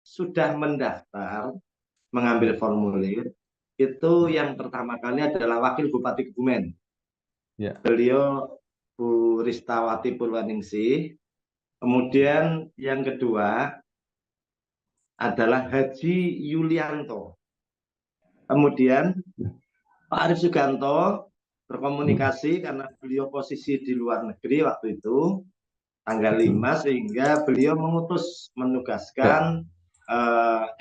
sudah mendaftar mengambil formulir, itu yang pertama kali adalah Wakil Bupati Kebumen. Beliau Bu Ristawati Purwaningsih. Kemudian yang kedua adalah Haji Yulianto. Kemudian Pak Arief Suganto berkomunikasi karena beliau posisi di luar negeri waktu itu tanggal 5, sehingga beliau menugaskan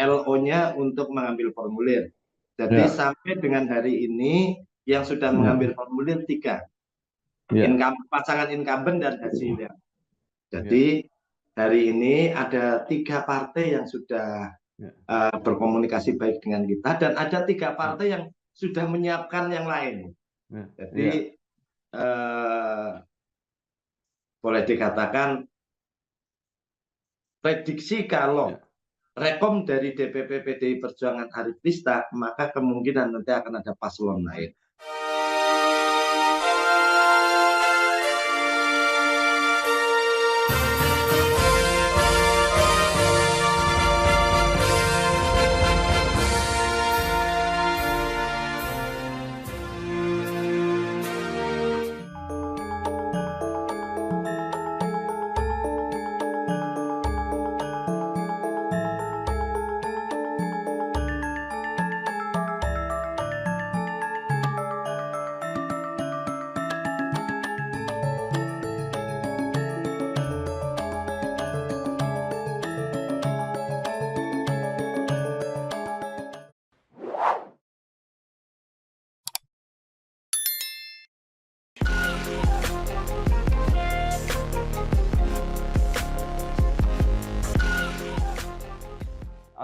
LO-nya untuk mengambil formulir. Jadi sampai dengan hari ini yang sudah mengambil formulir 3, pasangan incumbent dan Haji Yulianto. Jadi hari ini ada 3 partai yang sudah berkomunikasi baik dengan kita, dan ada 3 partai yang sudah menyiapkan yang lain. Jadi boleh dikatakan prediksi kalau rekom dari DPP PDI Perjuangan Arief Lista, maka kemungkinan nanti akan ada paslon lain.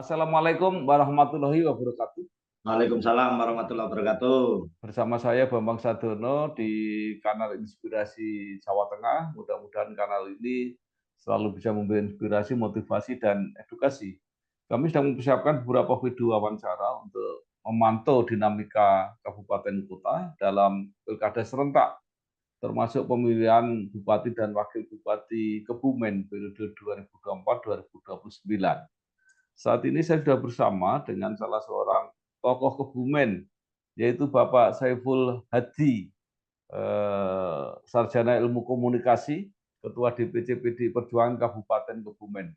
Assalamualaikum warahmatullahi wabarakatuh. Waalaikumsalam warahmatullahi wabarakatuh. Bersama saya Bambang Sadono di kanal Inspirasi Jawa Tengah. Mudah-mudahan kanal ini selalu bisa memberi inspirasi, motivasi, dan edukasi. Kami sedang mempersiapkan beberapa video wawancara untuk memantau dinamika kabupaten kota dalam pilkada serentak, termasuk pemilihan bupati dan wakil bupati Kebumen periode 2024-2029. Saat ini saya sudah bersama dengan salah seorang tokoh Kebumen, yaitu Bapak Saiful Hadi, Sarjana Ilmu Komunikasi, Ketua DPC PDI Perjuangan Kabupaten Kebumen.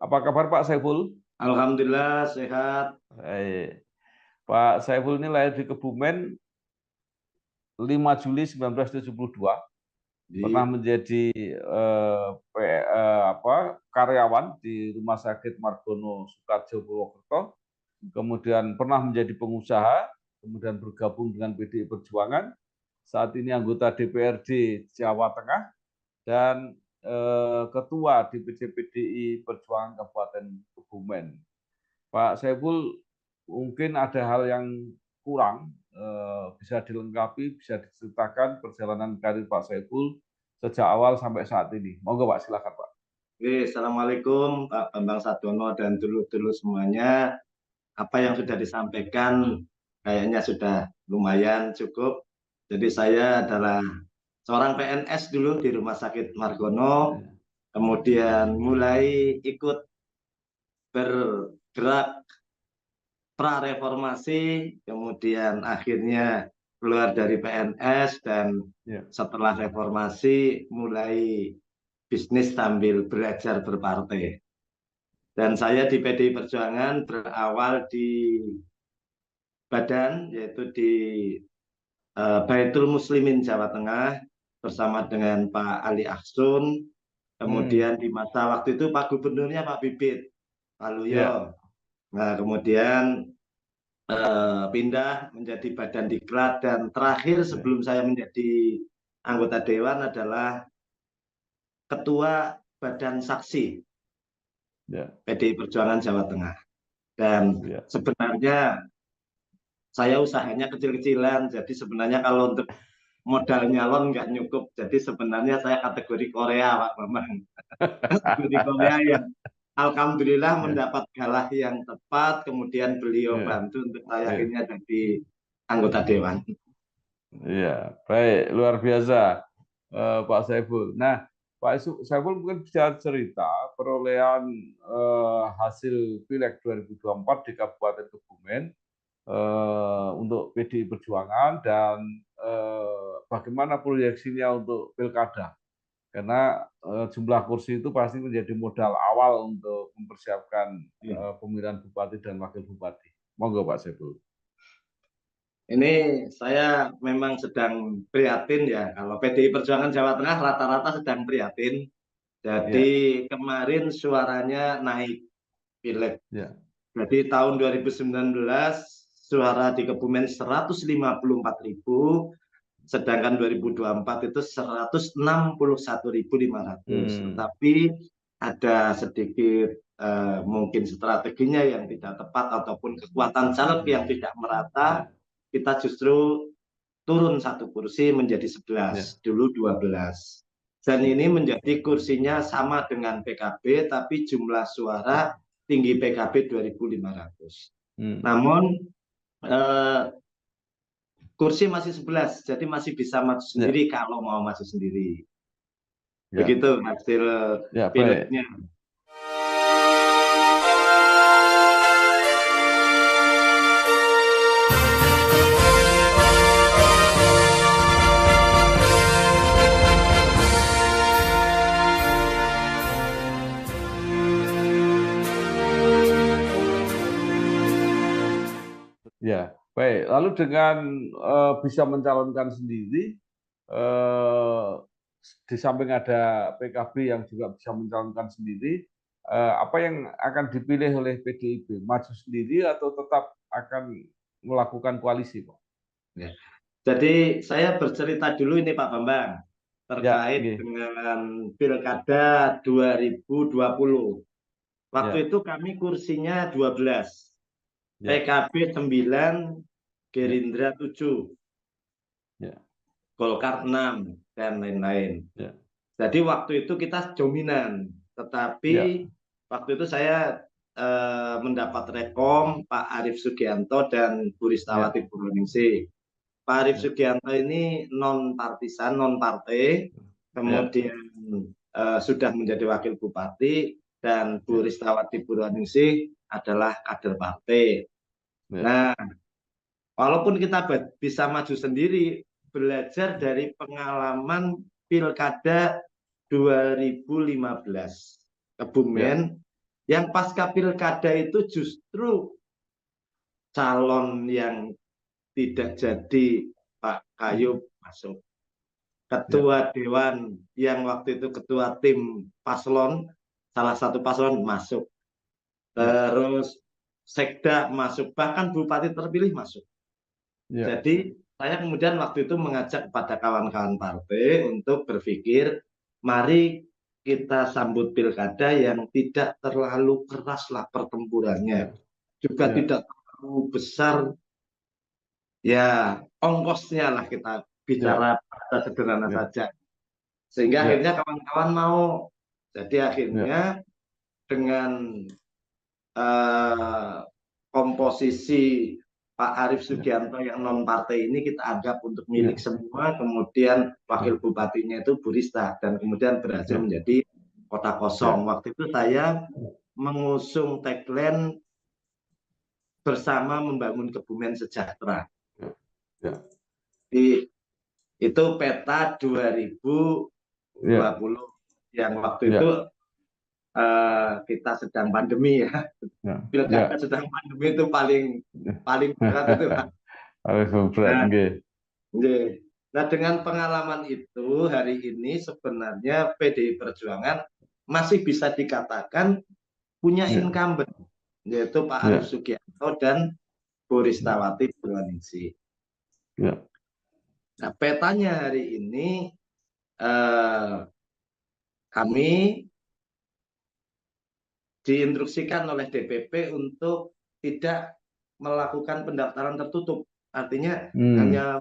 Apa kabar Pak Saiful? Alhamdulillah sehat. Pak Saiful ini lahir di Kebumen 5 Juli 1972. Pernah menjadi karyawan di Rumah Sakit Margono Soekardjo Purwokerto, kemudian pernah menjadi pengusaha, kemudian bergabung dengan PDI Perjuangan, saat ini anggota DPRD Jawa Tengah, dan Ketua DPC PDI Perjuangan Kabupaten Kebumen. Pak Saiful, mungkin ada hal yang kurang, bisa dilengkapi, bisa diceritakan perjalanan karir Pak Saiful sejak awal sampai saat ini. Monggo Pak, silakan Pak. Assalamualaikum Pak Bambang Sadono dan dulur-dulur semuanya. Apa yang sudah disampaikan kayaknya sudah lumayan cukup. Jadi saya adalah seorang PNS dulu di Rumah Sakit Margono, kemudian mulai ikut bergerak pra-reformasi, kemudian akhirnya keluar dari PNS, dan setelah reformasi mulai bisnis sambil belajar berpartai. Dan saya di PDI Perjuangan berawal di badan, yaitu di Baitul Muslimin Jawa Tengah bersama dengan Pak Ali Ahsun. Kemudian di masa waktu itu Pak Gubernurnya Pak Bibit Waluyo. Nah, kemudian pindah menjadi Badan Diklat, dan terakhir sebelum saya menjadi anggota dewan adalah Ketua Badan Saksi PDI Perjuangan Jawa Tengah. Dan sebenarnya saya usahanya kecil-kecilan, jadi sebenarnya kalau untuk modal nyalon nggak nyukup. Jadi sebenarnya saya kategori Korea, Pak Bambang. Kategori Korea yang alhamdulillah mendapat galah yang tepat, kemudian beliau bantu untuk saya akhirnya jadi anggota dewan. Iya, baik, luar biasa Pak Saiful. Nah, Pak Saiful mungkin bisa cerita perolehan hasil Pileg 2024 di Kabupaten Kebumen untuk PDI Perjuangan dan bagaimana proyeksinya untuk Pilkada. Karena jumlah kursi itu pasti menjadi modal awal untuk mempersiapkan pemilihan bupati dan wakil bupati. Monggo Pak Saiful. Ini saya memang sedang prihatin ya. Kalau PDI Perjuangan Jawa Tengah rata-rata sedang prihatin. Jadi kemarin suaranya naik pileg. Jadi tahun 2019 suara di Kebumen 154.000, sedangkan 2024 itu 161.500. Tetapi ada sedikit mungkin strateginya yang tidak tepat ataupun kekuatan caleg yang tidak merata. Kita justru turun 1 kursi menjadi 11, dulu 12. Dan ini menjadi kursinya sama dengan PKB, tapi jumlah suara tinggi PKB 2.500. Namun kursi masih 11, jadi masih bisa maju sendiri kalau mau maju sendiri. Begitu hasil pileknya. Ya, baik. Lalu dengan bisa mencalonkan sendiri, di samping ada PKB yang juga bisa mencalonkan sendiri, apa yang akan dipilih oleh PDIP? Maju sendiri atau tetap akan melakukan koalisi, Pak? Ya. Jadi saya bercerita dulu ini Pak Bambang terkait dengan Pilkada 2020. Waktu itu kami kursinya 12. PKB 9, Gerindra 7, Golkar 6, dan lain-lain. Jadi waktu itu kita dominan, tetapi waktu itu saya mendapat rekom Pak Arief Sugianto dan Bu Ristawati Purwoningsih. Pak Arief Sugianto ini non-partisan, non-partai, kemudian sudah menjadi wakil bupati, dan Bu Ristawati Purwoningsih adalah kader partai. Nah, walaupun kita bisa maju sendiri, belajar dari pengalaman Pilkada 2015 Kebumen, yang pasca Pilkada itu justru calon yang tidak jadi Pak Kayub masuk. Ketua Dewan yang waktu itu ketua tim paslon, salah satu paslon masuk. Terus Sekda masuk, bahkan bupati terpilih masuk. Jadi saya kemudian waktu itu mengajak kepada kawan-kawan partai untuk berpikir, mari kita sambut pilkada yang tidak terlalu keraslah pertempurannya, juga tidak terlalu besar, ya ongkosnya lah kita bicara sederhana saja. Sehingga akhirnya kawan-kawan mau. Jadi akhirnya dengan komposisi Pak Arief Sugianto yang non partai ini kita anggap untuk milik semua, kemudian wakil bupatinya itu Bu Rista, dan kemudian berhasil menjadi kota kosong. Waktu itu saya mengusung tagline bersama membangun Kebumen sejahtera. Itu peta 2020 yang waktu itu kita sedang pandemi ya. Pilkada sedang pandemi itu paling berat itu. Nah, dengan pengalaman itu hari ini sebenarnya PDI Perjuangan masih bisa dikatakan punya incumbent, yaitu Pak Arief Sugianto dan Bu Ristawati Purwoningsih. Nah, petanya hari ini kami diinstruksikan oleh DPP untuk tidak melakukan pendaftaran tertutup. Artinya hanya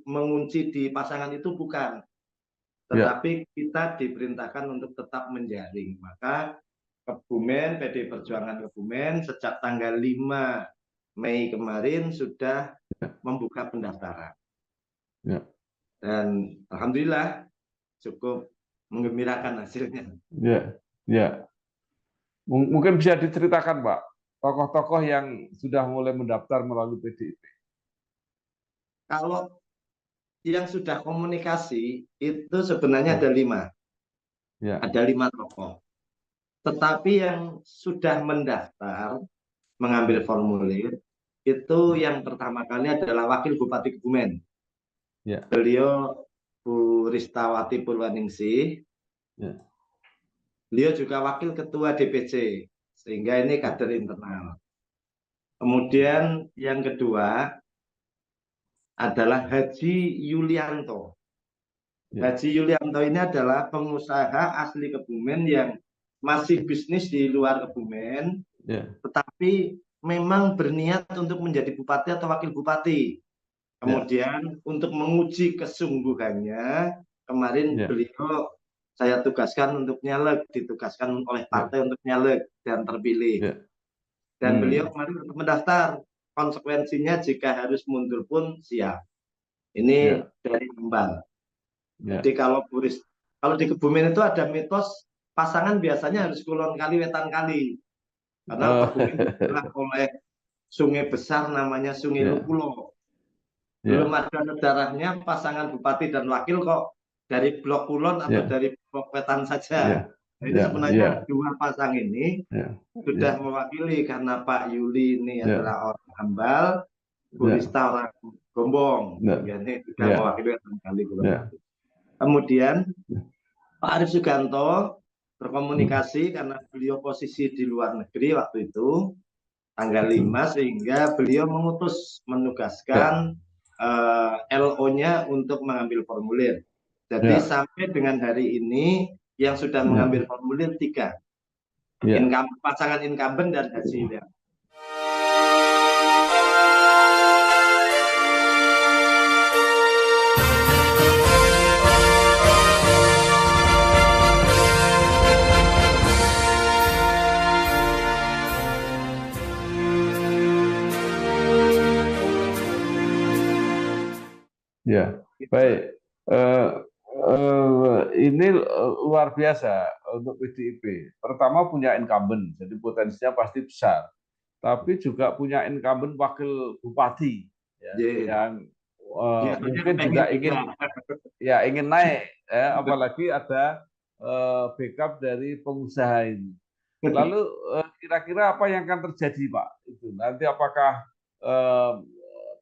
mengunci di pasangan itu bukan. Tetapi kita diperintahkan untuk tetap menjaring. Maka Kebumen, PDI Perjuangan Kebumen sejak tanggal 5 Mei kemarin sudah membuka pendaftaran. Dan alhamdulillah cukup menggembirakan hasilnya. Ya, ya. Mungkin bisa diceritakan, Pak, tokoh-tokoh yang sudah mulai mendaftar melalui PDIP. Kalau yang sudah komunikasi itu sebenarnya ada 5. Ya. Ada 5 tokoh. Tetapi yang sudah mendaftar mengambil formulir itu yang pertama kali adalah Wakil Bupati Kebumen. Ya. Beliau Bu Ristawati Purwaningsih. Ya. Beliau juga Wakil Ketua DPC, sehingga ini kader internal. Kemudian yang kedua adalah Haji Yulianto. Haji Yulianto ini adalah pengusaha asli Kebumen yang masih bisnis di luar Kebumen, tetapi memang berniat untuk menjadi bupati atau wakil bupati. Kemudian untuk menguji kesungguhannya, kemarin beliau saya tugaskan untuk nyalek, ditugaskan oleh partai untuk nyalek dan terpilih. Dan beliau kemarin mendaftar, konsekuensinya jika harus mundur pun siap. Ini dari Hambal. Jadi kalau di Kebumen itu ada mitos pasangan biasanya harus kulon kali wetan kali. Karena Kebumen dibelah oleh sungai besar namanya Sungai Lupulo. Belum ada sejarahnya pasangan bupati dan wakil kok dari blok kulon atau dari blok wetan saja. Nah, ini sebenarnya 2 pasang ini sudah mewakili, karena Pak Yuli ini adalah orang Hambal, Bu Rista orang Gombong. Ini sudah mewakili wetan kali. Kemudian Pak Arief Suganto berkomunikasi karena beliau posisi di luar negeri waktu itu tanggal 5, sehingga beliau menugaskan LO-nya untuk mengambil formulir. Jadi sampai dengan hari ini yang sudah mengambil formulir 3, pasangan incumbent dan Haji Yulianto. Ya, baik. Ini luar biasa untuk PDIP. Pertama punya incumbent, jadi potensinya pasti besar. Tapi juga punya incumbent wakil bupati, yang mungkin juga ingin naik, apalagi ada backup dari pengusaha ini. Lalu kira-kira apa yang akan terjadi, Pak? Itu nanti apakah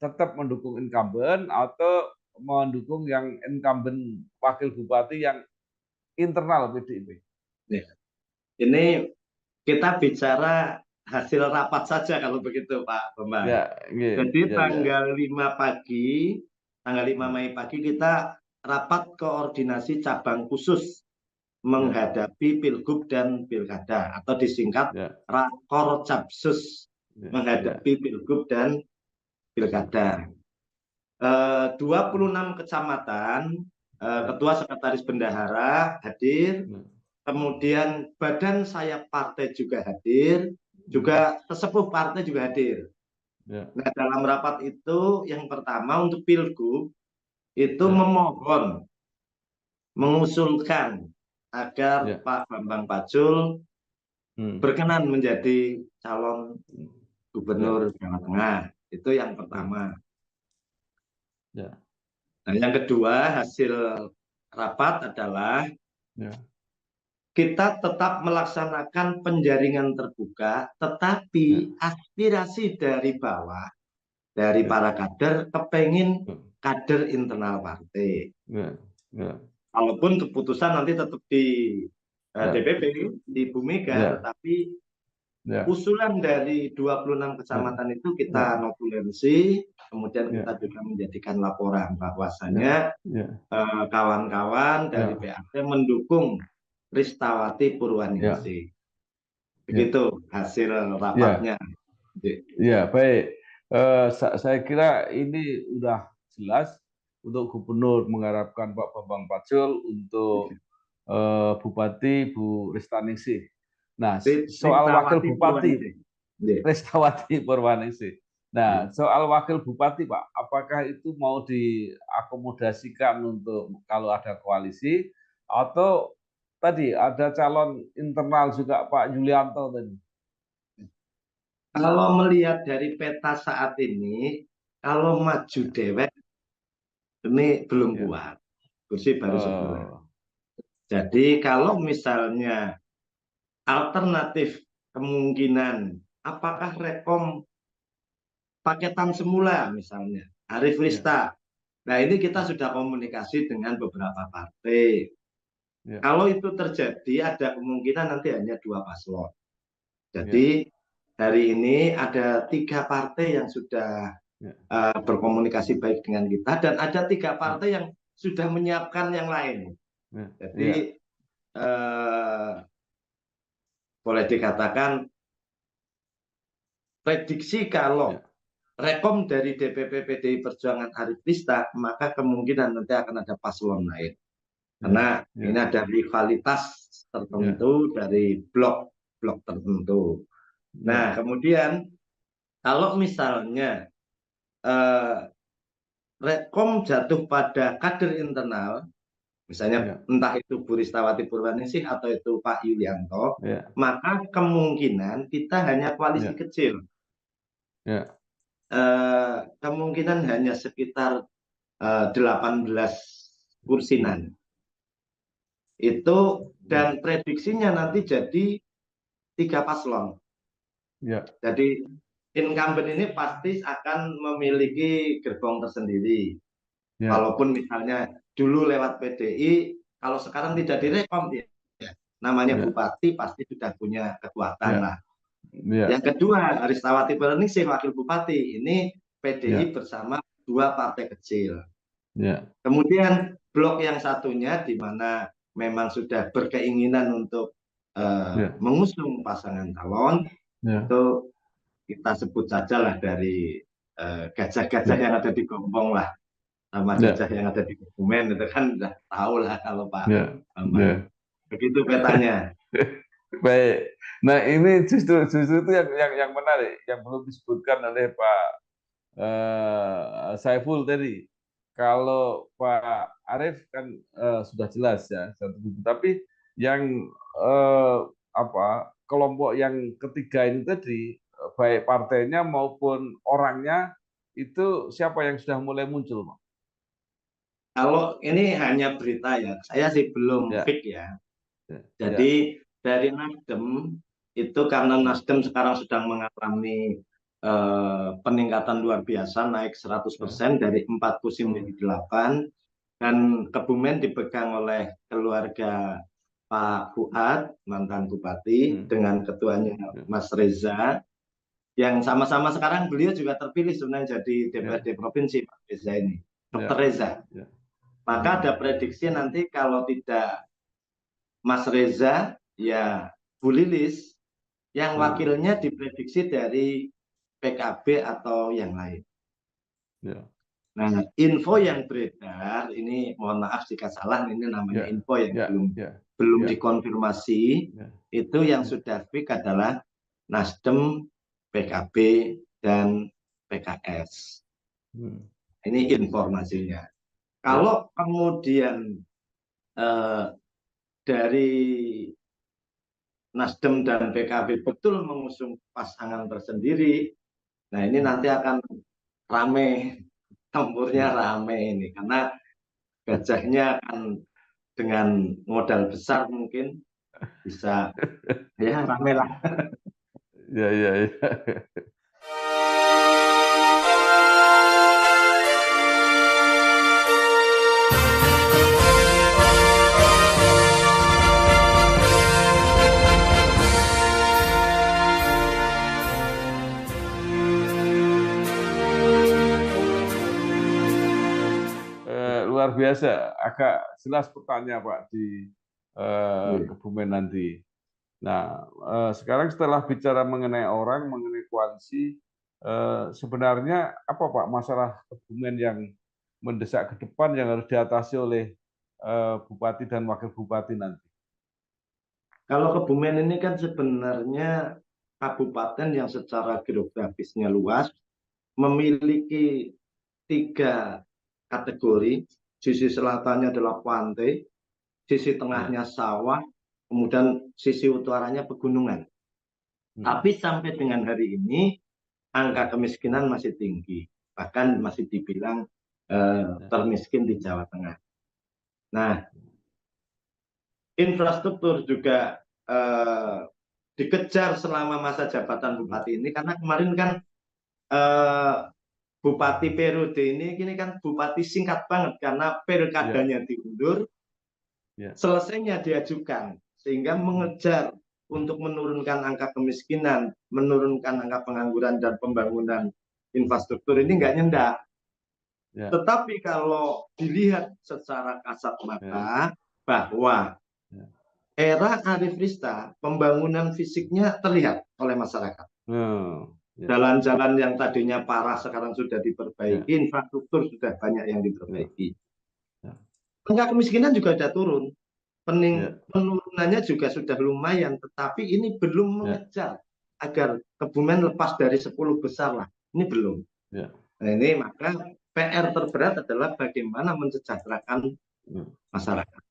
tetap mendukung incumbent atau mendukung yang incumbent wakil bupati yang internal PDIP? Ini kita bicara hasil rapat saja kalau begitu, Pak Bambang. Jadi tanggal 5 pagi, tanggal 5 Mei pagi kita rapat koordinasi cabang khusus menghadapi Pilgub dan Pilkada, atau disingkat Rakor Cabsus menghadapi Pilgub dan Pilkada. 26 kecamatan, ketua sekretaris bendahara hadir, kemudian badan sayap partai juga hadir, juga sesepuh partai juga hadir. Nah, dalam rapat itu yang pertama untuk Pilgub itu memohon, mengusulkan agar Pak Bambang Pacul berkenan menjadi calon gubernur Jawa Tengah. Itu yang pertama. Nah, yang kedua hasil rapat adalah kita tetap melaksanakan penjaringan terbuka, tetapi aspirasi dari bawah, dari para kader, kepengin kader internal partai. Walaupun keputusan nanti tetap di DPP, di Bu Mega, tetapi usulan dari 26 kecamatan itu kita notulensi, kemudian kita juga menjadikan laporan bahwasannya kawan-kawan dari PAT mendukung Ristawati Purwaningsih. Begitu hasil rapatnya. Ya, baik. Saya kira ini udah jelas untuk gubernur mengharapkan Pak Bambang Pacul, untuk Bupati Bu Ristawati. Nah, soal wakil bupati Ristawati Purwaningsih. Nah, soal wakil bupati, Pak, apakah itu mau diakomodasikan untuk kalau ada koalisi, Atau tadi ada calon internal juga Pak Yulianto tadi. Kalau melihat dari peta saat ini, kalau maju dewek ini belum kuat, kursi baru 11. Jadi kalau misalnya alternatif kemungkinan, apakah Rekom paketan semula misalnya, Arif Rista. Nah ini kita sudah komunikasi dengan beberapa partai. Kalau itu terjadi, ada kemungkinan nanti hanya 2 paslon. Jadi hari ini ada 3 partai yang sudah berkomunikasi baik dengan kita, dan ada 3 partai yang sudah menyiapkan yang lain. Jadi boleh dikatakan prediksi kalau Rekom dari DPP PDI Perjuangan Arif Rista, maka kemungkinan nanti akan ada paslon lain. Karena ini ada rivalitas tertentu dari blok-blok tertentu. Nah, kemudian kalau misalnya Rekom jatuh pada kader internal, misalnya entah itu Bu Ristawati Purwaningsih atau itu Pak Yulianto, maka kemungkinan kita hanya koalisi kecil. Kemungkinan hanya sekitar 18 kursinan. Itu dan prediksinya nanti jadi 3 paslon. Jadi incumbent ini pasti akan memiliki gerbong tersendiri. Walaupun misalnya dulu lewat PDI, kalau sekarang tidak direkom, namanya bupati pasti sudah punya kekuatan lah. Yang kedua, Ristawati Purwaningsih wakil bupati, ini PDI bersama 2 partai kecil. Kemudian blok yang satunya di mana memang sudah berkeinginan untuk mengusung pasangan calon, itu kita sebut saja lah dari gajah-gajah yang ada di Gombong lah, sama gajah yang ada di Kebumen, itu kan udah tahu lah kalau Pak Bambang. Begitu petanya. Baik. Nah ini justru itu yang menarik, yang belum disebutkan oleh Pak Saiful tadi. Kalau Pak Arief kan sudah jelas ya, tapi yang kelompok yang ketiga ini tadi, baik partainya maupun orangnya, itu siapa yang sudah mulai muncul, Pak? Kalau ini hanya berita ya, saya sih belum fix ya. Jadi dari Nasdem itu, karena Nasdem sekarang sedang mengalami peningkatan luar biasa, naik 100% dari 4 kursi menjadi 8, dan Kebumen dipegang oleh keluarga Pak Fuad, mantan bupati, dengan ketuanya Mas Reza, yang sama-sama sekarang beliau juga terpilih sebenarnya jadi DPRD provinsi, Pak Reza ini, Dr. Reza. Maka ada prediksi nanti kalau tidak Mas Reza, ya Bu Lilis, yang wakilnya diprediksi dari PKB atau yang lain. Nah, info yang beredar ini, mohon maaf jika salah, ini namanya info yang belum dikonfirmasi, itu yang sudah fix adalah Nasdem, PKB, dan PKS. Ini informasinya. Kalau kemudian dari Nasdem dan PKB betul mengusung pasangan tersendiri, nah ini nanti akan rame, tempurnya rame ini, karena gajahnya akan dengan modal besar mungkin bisa ya rame lah. Ya. Luar biasa, agak jelas pertanyaan Pak di Kebumen nanti. Nah, sekarang setelah bicara mengenai orang, mengenai koalisi, sebenarnya apa Pak masalah Kebumen yang mendesak ke depan yang harus diatasi oleh Bupati dan Wakil Bupati nanti? Kalau Kebumen ini kan sebenarnya kabupaten yang secara geografisnya luas, memiliki 3 kategori. Sisi selatannya adalah pantai, sisi tengahnya sawah, kemudian sisi utaranya pegunungan. Tapi sampai dengan hari ini angka kemiskinan masih tinggi, bahkan masih dibilang termiskin di Jawa Tengah. Nah, infrastruktur juga dikejar selama masa jabatan bupati ini, karena kemarin kan bupati periode ini kan bupati singkat banget karena pilkadanya diundur, selesainya diajukan, sehingga mengejar untuk menurunkan angka kemiskinan, menurunkan angka pengangguran dan pembangunan infrastruktur ini nggak nyendak. Tetapi kalau dilihat secara kasat mata bahwa era Arif Rista, pembangunan fisiknya terlihat oleh masyarakat. Jalan-jalan yang tadinya parah sekarang sudah diperbaiki, infrastruktur sudah banyak yang diperbaiki. Angka kemiskinan juga sudah turun. Penurunannya juga sudah lumayan, tetapi ini belum mengejar agar Kebumen lepas dari 10 besar lah. Ini belum. Nah, ini maka PR terberat adalah bagaimana mensejahterakan masyarakat.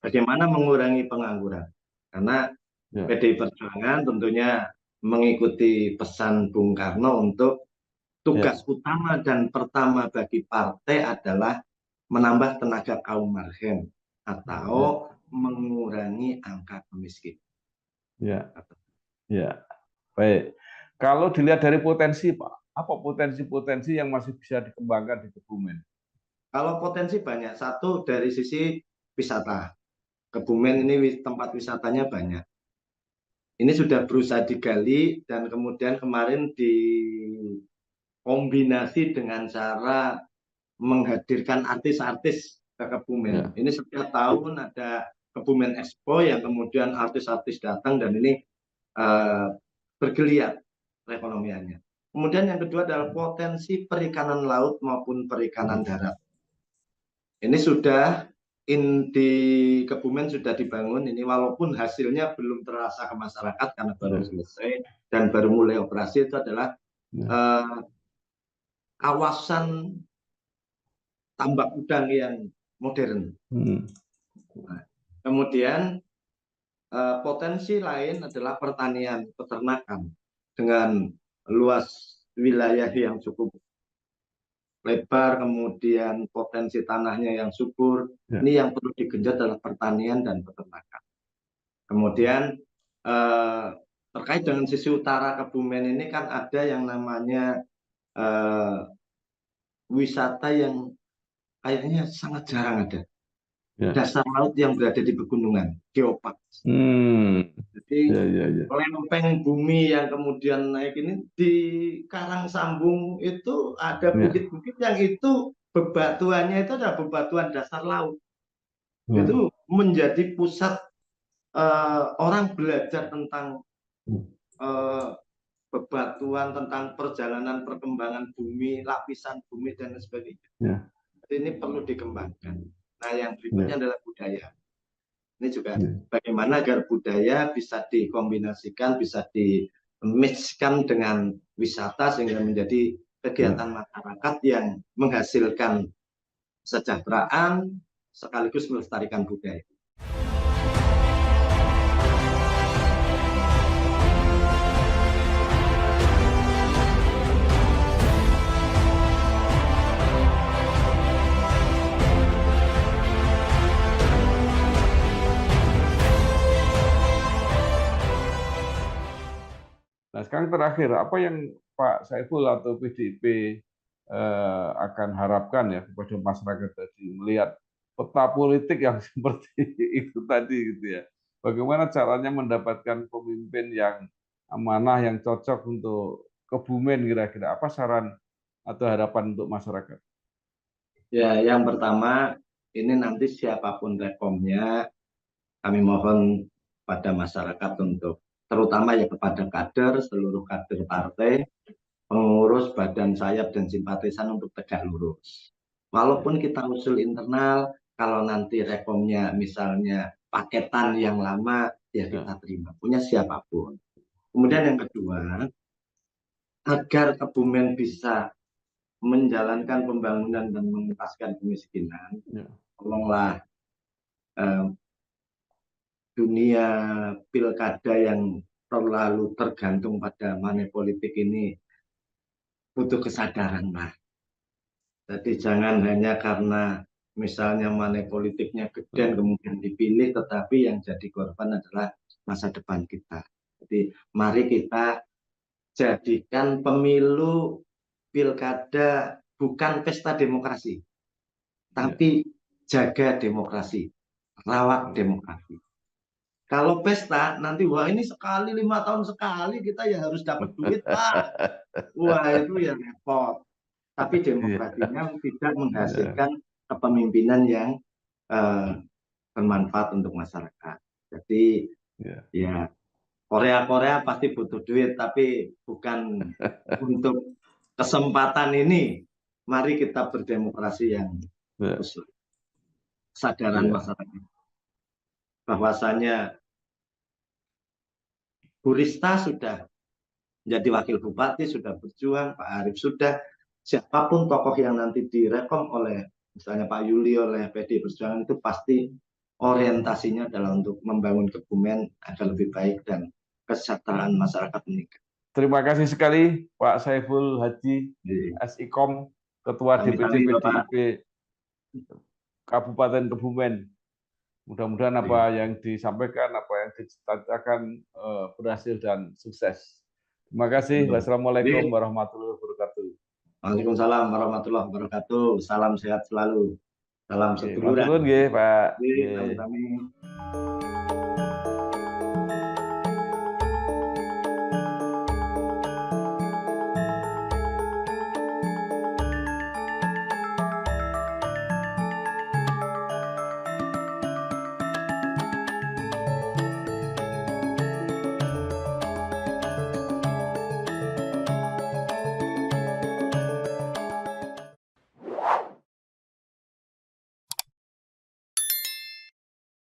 Bagaimana mengurangi pengangguran. Karena PDI Perjuangan tentunya mengikuti pesan Bung Karno untuk tugas utama dan pertama bagi partai adalah menambah tenaga kaum marhem atau mengurangi angka kemiskinan. Baik. Kalau dilihat dari potensi, Pak, apa potensi-potensi yang masih bisa dikembangkan di Kebumen? Kalau potensi banyak. Satu, dari sisi wisata. Kebumen ini tempat wisatanya banyak. Ini sudah berusaha digali dan kemudian kemarin dikombinasi dengan cara menghadirkan artis-artis ke Kebumen. Ini setiap tahun ada Kebumen Expo yang kemudian artis-artis datang dan ini bergeliat perekonomiannya. Kemudian yang kedua adalah potensi perikanan laut maupun perikanan darat. Ini sudah di Kebumen sudah dibangun ini, walaupun hasilnya belum terasa ke masyarakat karena baru selesai dan baru mulai operasi. Itu adalah kawasan tambak udang yang modern. Nah, kemudian potensi lain adalah pertanian, peternakan dengan luas wilayah yang cukup lebar, kemudian potensi tanahnya yang subur. Ini yang perlu digenjot adalah pertanian dan peternakan. Kemudian terkait dengan sisi utara Kebumen ini kan ada yang namanya wisata yang kayaknya sangat jarang ada. Dasar laut yang berada di pegunungan, geopark. Jadi lempeng bumi yang kemudian naik ini di Karang Sambung itu ada bukit-bukit yang itu bebatuannya itu adalah bebatuan dasar laut. Itu menjadi pusat orang belajar tentang bebatuan, tentang perjalanan perkembangan bumi, lapisan bumi dan sebagainya. Jadi ini perlu dikembangkan. Nah, yang berikutnya adalah budaya. Ini juga bagaimana agar budaya bisa dikombinasikan, bisa di-mixkan dengan wisata sehingga menjadi kegiatan masyarakat yang menghasilkan kesejahteraan sekaligus melestarikan budaya. Nah, sekarang terakhir, apa yang Pak Saiful atau PDIP akan harapkan ya kepada masyarakat tadi, melihat peta politik yang seperti itu tadi gitu ya. Bagaimana caranya mendapatkan pemimpin yang amanah, yang cocok untuk Kebumen kira-kira? Apa saran atau harapan untuk masyarakat? Ya, yang pertama, ini nanti siapapun rekomnya, kami mohon pada masyarakat untuk terutama ya kepada kader, seluruh kader partai, pengurus, badan sayap dan simpatisan untuk tegak lurus. Walaupun kita usul internal, kalau nanti rekomnya misalnya paketan yang lama, ya kita terima, punya siapapun. Kemudian yang kedua, agar Kebumen bisa menjalankan pembangunan dan mengentaskan kemiskinan, tolonglah eh, dunia pilkada yang terlalu tergantung pada money politik ini butuh kesadaran, Mas. Jadi jangan hanya karena misalnya money politiknya gede kemudian dipilih, tetapi yang jadi korban adalah masa depan kita. Jadi mari kita jadikan pemilu pilkada bukan pesta demokrasi, tapi jaga demokrasi, rawat demokrasi. Kalau pesta nanti wah ini sekali 5 tahun sekali kita ya harus dapat duit Pak. Wah itu ya repot. Tapi demokrasinya tidak menghasilkan kepemimpinan yang bermanfaat untuk masyarakat. Jadi ya Korea pasti butuh duit, tapi bukan untuk kesempatan ini. Mari kita berdemokrasi yang sesuai. Kesadaran masyarakat bahwasanya Bu Rista sudah menjadi wakil bupati, sudah berjuang, Pak Arief sudah, siapapun tokoh yang nanti direkom oleh misalnya Pak Yuli oleh PD Perjuangan itu pasti orientasinya adalah untuk membangun Kebumen agar lebih baik dan kesejahteraan masyarakat meningkat. Terima kasih sekali Pak Saiful Hadji SIKOM, Ketua DPC PDIP Kabupaten Kebumen. Mudah-mudahan apa yang disampaikan, apa yang dicita-citakan berhasil dan sukses. Terima kasih. Wassalamualaikum warahmatullahi wabarakatuh. Waalaikumsalam warahmatullahi wabarakatuh. Salam sehat selalu. Salam sedulur. Matur nuwun nggih, Pak. Amin.